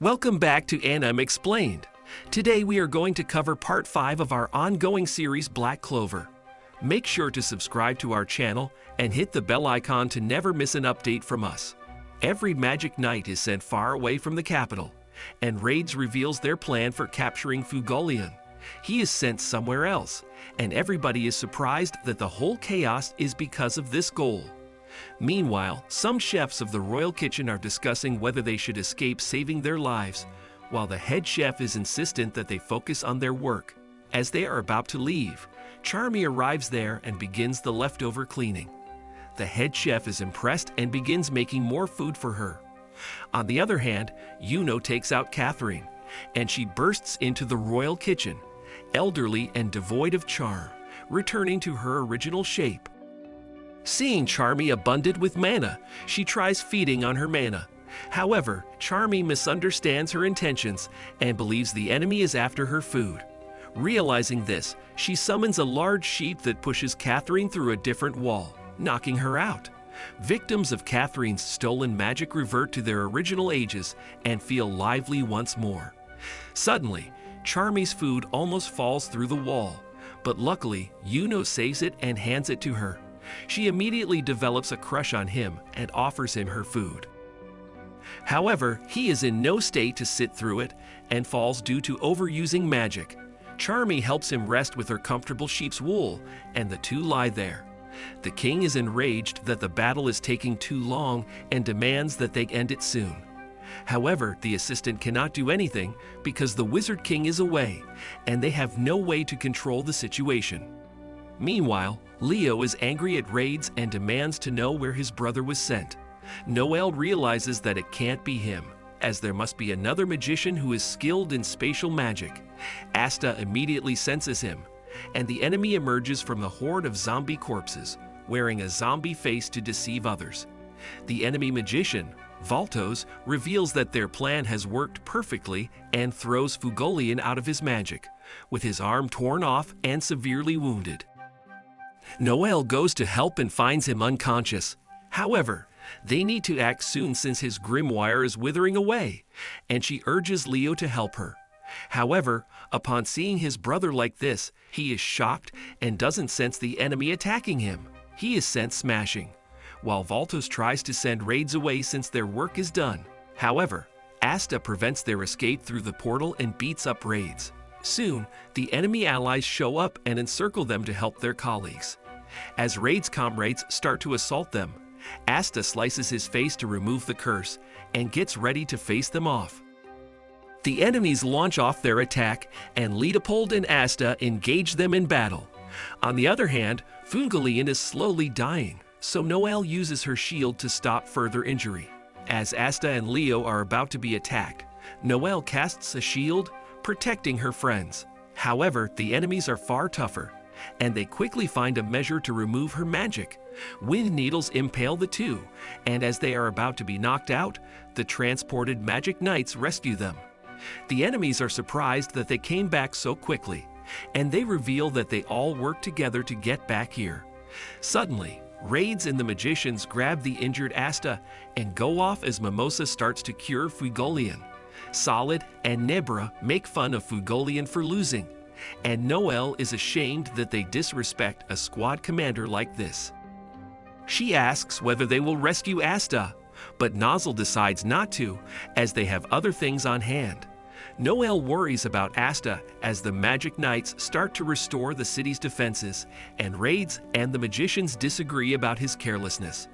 Welcome back to Anime Explained. Today we are going to cover part 5 of our ongoing series Black Clover. Make sure to subscribe to our channel and hit the bell icon to never miss an update from us. Every magic knight is sent far away from the capital, and Raids reveals their plan for capturing Fugolian. He is sent somewhere else, and everybody is surprised that the whole chaos is because of this goal. Meanwhile, some chefs of the royal kitchen are discussing whether they should escape saving their lives, while the head chef is insistent that they focus on their work. As they are about to leave, Charmy arrives there and begins the leftover cleaning. The head chef is impressed and begins making more food for her. On the other hand, Yuno takes out Catherine, and she bursts into the royal kitchen, elderly and devoid of charm, returning to her original shape. Seeing Charmy abundant with mana, she tries feeding on her mana. However, Charmy misunderstands her intentions and believes the enemy is after her food. Realizing this, she summons a large sheep that pushes Catherine through a different wall, knocking her out. Victims of Catherine's stolen magic revert to their original ages and feel lively once more. Suddenly, Charmy's food almost falls through the wall, but luckily, Yuno saves it and hands it to her. She immediately develops a crush on him and offers him her food. However, he is in no state to sit through it and falls due to overusing magic. Charmy helps him rest with her comfortable sheep's wool, and the two lie there. The king is enraged that the battle is taking too long and demands that they end it soon. However, the assistant cannot do anything because the Wizard King is away, and they have no way to control the situation. Meanwhile, Leo is angry at Raids and demands to know where his brother was sent. Noelle realizes that it can't be him, as there must be another magician who is skilled in spatial magic. Asta immediately senses him, and the enemy emerges from the horde of zombie corpses, wearing a zombie face to deceive others. The enemy magician, Valtos, reveals that their plan has worked perfectly and throws Fugolian out of his magic, with his arm torn off and severely wounded. Noelle goes to help and finds him unconscious. However, they need to act soon since his grimoire is withering away, and she urges Leo to help her. However, upon seeing his brother like this, he is shocked and doesn't sense the enemy attacking him. He is sent smashing, while Valtos tries to send Raids away since their work is done. However, Asta prevents their escape through the portal and beats up Raids. Soon, the enemy allies show up and encircle them to help their colleagues. As Raids' comrades start to assault them, Asta slices his face to remove the curse and gets ready to face them off. The enemies launch off their attack, and Leopold and Asta engage them in battle. On the other hand, Fugolian is slowly dying, so Noelle uses her shield to stop further injury. As Asta and Leo are about to be attacked, Noelle casts a shield, protecting her friends. However, the enemies are far tougher, and they quickly find a measure to remove her magic. Wind needles impale the two, and as they are about to be knocked out, the transported magic knights rescue them. The enemies are surprised that they came back so quickly, and they reveal that they all worked together to get back here. Suddenly, Raids and the magicians grab the injured Asta and go off as Mimosa starts to cure Fugolian. Solid and Nebra make fun of Fugolian for losing, and Noelle is ashamed that they disrespect a squad commander like this. She asks whether they will rescue Asta, but Nozzle decides not to, as they have other things on hand. Noelle worries about Asta as the Magic Knights start to restore the city's defenses, and Raids and the magicians disagree about his carelessness.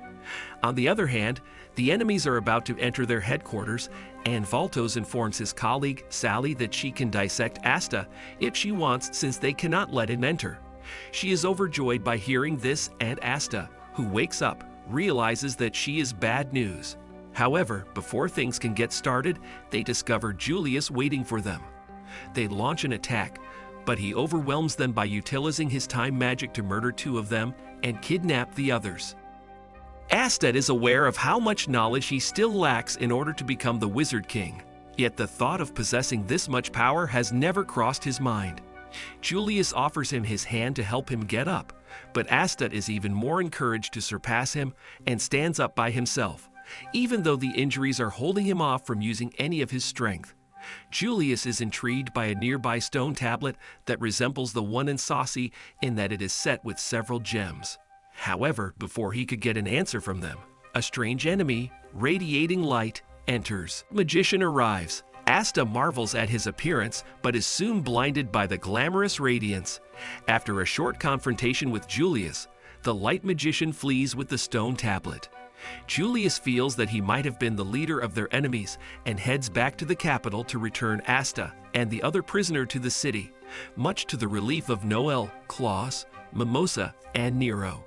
On the other hand, the enemies are about to enter their headquarters, and Valtos informs his colleague, Sally, that she can dissect Asta if she wants since they cannot let him enter. She is overjoyed by hearing this, and Asta, who wakes up, realizes that she is bad news. However, before things can get started, they discover Julius waiting for them. They launch an attack, but he overwhelms them by utilizing his time magic to murder 2 of them and kidnap the others. Asta is aware of how much knowledge he still lacks in order to become the Wizard King, yet the thought of possessing this much power has never crossed his mind. Julius offers him his hand to help him get up, but Asta is even more encouraged to surpass him and stands up by himself, even though the injuries are holding him off from using any of his strength. Julius is intrigued by a nearby stone tablet that resembles the one in Saucy in that it is set with several gems. However, before he could get an answer from them, a strange enemy, radiating light, enters. The magician arrives. Asta marvels at his appearance, but is soon blinded by the glamorous radiance. After a short confrontation with Julius, the light magician flees with the stone tablet. Julius feels that he might have been the leader of their enemies and heads back to the capital to return Asta and the other prisoner to the city, much to the relief of Noel, Klaus, Mimosa, and Nero.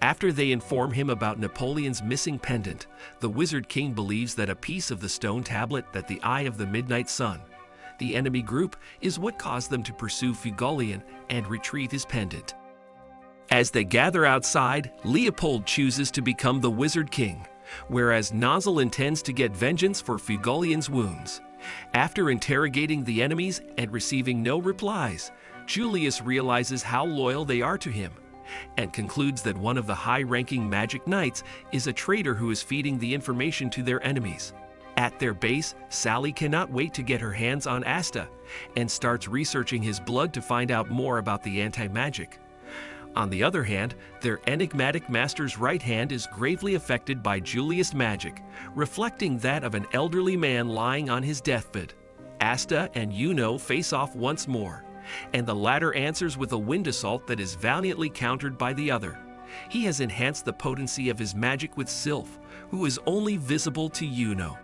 After they inform him about Napoleon's missing pendant, the Wizard King believes that a piece of the stone tablet that the Eye of the Midnight Sun, the enemy group, is what caused them to pursue Fugolian and retrieve his pendant. As they gather outside, Leopold chooses to become the Wizard King, whereas Nozzle intends to get vengeance for Fugolian's wounds. After interrogating the enemies and receiving no replies, Julius realizes how loyal they are to him, and concludes that one of the high-ranking magic knights is a traitor who is feeding the information to their enemies. At their base, Sally cannot wait to get her hands on Asta, and starts researching his blood to find out more about the anti-magic. On the other hand, their enigmatic master's right hand is gravely affected by Julius' magic, reflecting that of an elderly man lying on his deathbed. Asta and Yuno face off once more, and the latter answers with a wind assault that is valiantly countered by the other. He has enhanced the potency of his magic with Sylph, who is only visible to Yuno.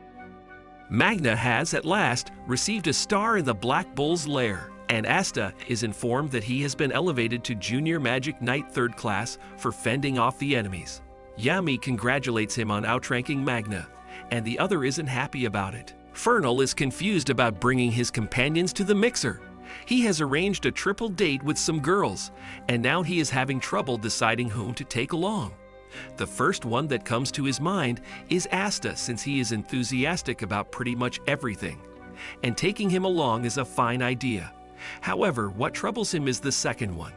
Magna has, at last, received a star in the Black Bull's lair, and Asta is informed that he has been elevated to Junior Magic Knight 3rd class for fending off the enemies. Yami congratulates him on outranking Magna, and the other isn't happy about it. Fernal is confused about bringing his companions to the mixer. He has arranged a triple date with some girls, and now he is having trouble deciding whom to take along. The first one that comes to his mind is Asta, since he is enthusiastic about pretty much everything, and taking him along is a fine idea. However, what troubles him is the second one.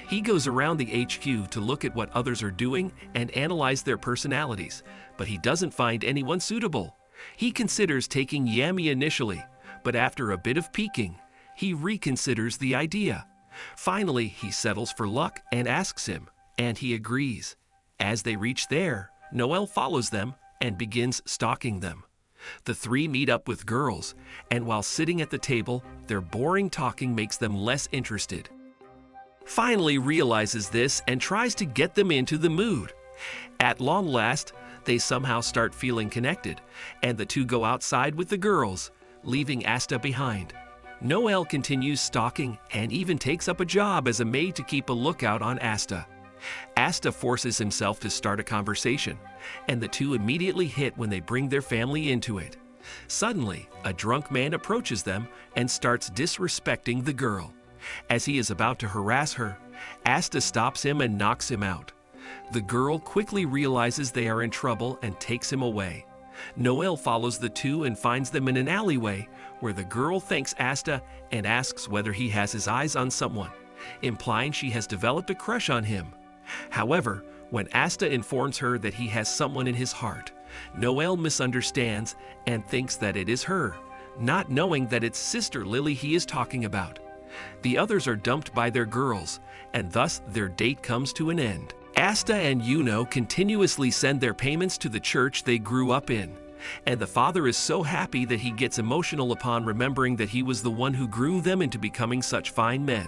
He goes around the HQ to look at what others are doing and analyze their personalities, but he doesn't find anyone suitable. He considers taking Yami initially, but after a bit of peeking, he reconsiders the idea. Finally, he settles for Luck and asks him, and he agrees. As they reach there, Noel follows them and begins stalking them. The three meet up with girls, and while sitting at the table, their boring talking makes them less interested. Finally realizes this and tries to get them into the mood. At long last, they somehow start feeling connected, and the two go outside with the girls, leaving Asta behind. Noel continues stalking and even takes up a job as a maid to keep a lookout on Asta. Asta forces himself to start a conversation, and the two immediately hit when they bring their family into it. Suddenly, a drunk man approaches them and starts disrespecting the girl. As he is about to harass her, Asta stops him and knocks him out. The girl quickly realizes they are in trouble and takes him away. Noel follows the two and finds them in an alleyway where the girl thanks Asta and asks whether he has his eyes on someone, implying she has developed a crush on him. However, when Asta informs her that he has someone in his heart, Noel misunderstands and thinks that it is her, not knowing that it's Sister Lily he is talking about. The others are dumped by their girls, and thus their date comes to an end. Asta and Yuno continuously send their payments to the church they grew up in, and the father is so happy that he gets emotional upon remembering that he was the one who grew them into becoming such fine men.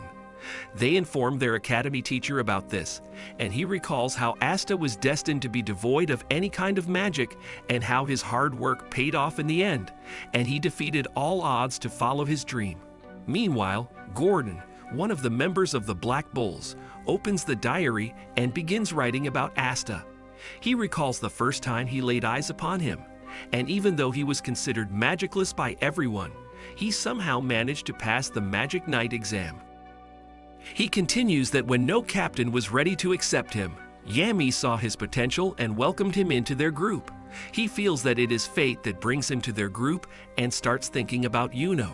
They inform their academy teacher about this, and he recalls how Asta was destined to be devoid of any kind of magic and how his hard work paid off in the end, and he defeated all odds to follow his dream. Meanwhile, Gordon, one of the members of the Black Bulls, opens the diary and begins writing about Asta. He recalls the first time he laid eyes upon him, and even though he was considered magicless by everyone, he somehow managed to pass the Magic Knight exam. He continues that when no captain was ready to accept him, Yami saw his potential and welcomed him into their group. He feels that it is fate that brings him to their group and starts thinking about Yuno.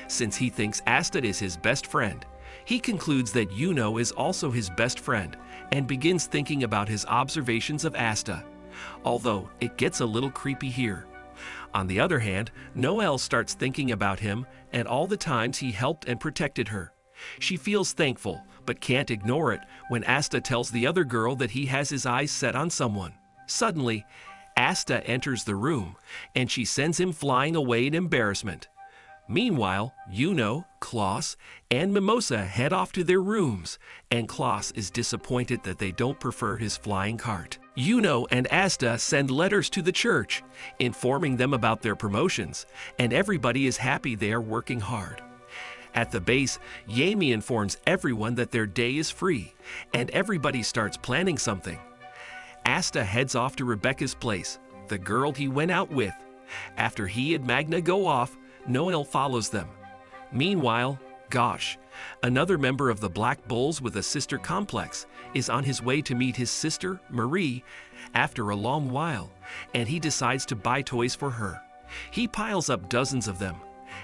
Since he thinks Asta is his best friend, he concludes that Yuno is also his best friend and begins thinking about his observations of Asta. although it gets a little creepy here. On the other hand, Noelle starts thinking about him and all the times he helped and protected her. She feels thankful, but can't ignore it when Asta tells the other girl that he has his eyes set on someone. Suddenly, Asta enters the room, and she sends him flying away in embarrassment. Meanwhile, Klaus, and Mimosa head off to their rooms, and Klaus is disappointed that they don't prefer his flying cart. And Asta send letters to the church, informing them about their promotions, and everybody is happy they are working hard. At the base, Yami informs everyone that their day is free, and everybody starts planning something. Asta heads off to Rebecca's place, the girl he went out with. After he and Magna go off, Noelle follows them. Meanwhile, Gosh, another member of the Black Bulls with a sister complex, is on his way to meet his sister, Marie, after a long while, and he decides to buy toys for her. He piles up dozens of them,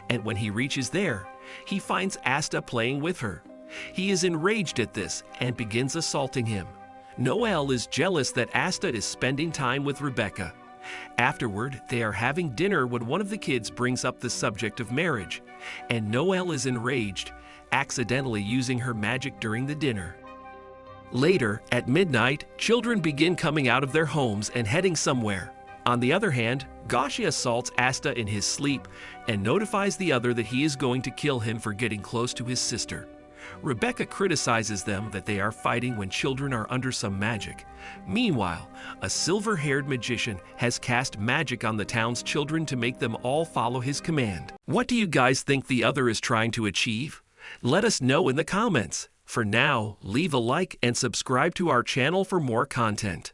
and when he reaches there, he finds Asta playing with her. He is enraged at this and begins assaulting him. Noelle is jealous that Asta is spending time with Rebecca. Afterward, they are having dinner when one of the kids brings up the subject of marriage, and Noelle is enraged, accidentally using her magic during the dinner. Later, at midnight, children begin coming out of their homes and heading somewhere. On the other hand, Gashi assaults Asta in his sleep and notifies the other that he is going to kill him for getting close to his sister. Rebecca criticizes them that they are fighting when children are under some magic. Meanwhile, a silver-haired magician has cast magic on the town's children to make them all follow his command. What do you guys think the other is trying to achieve? Let us know in the comments. For now, leave a like and subscribe to our channel for more content.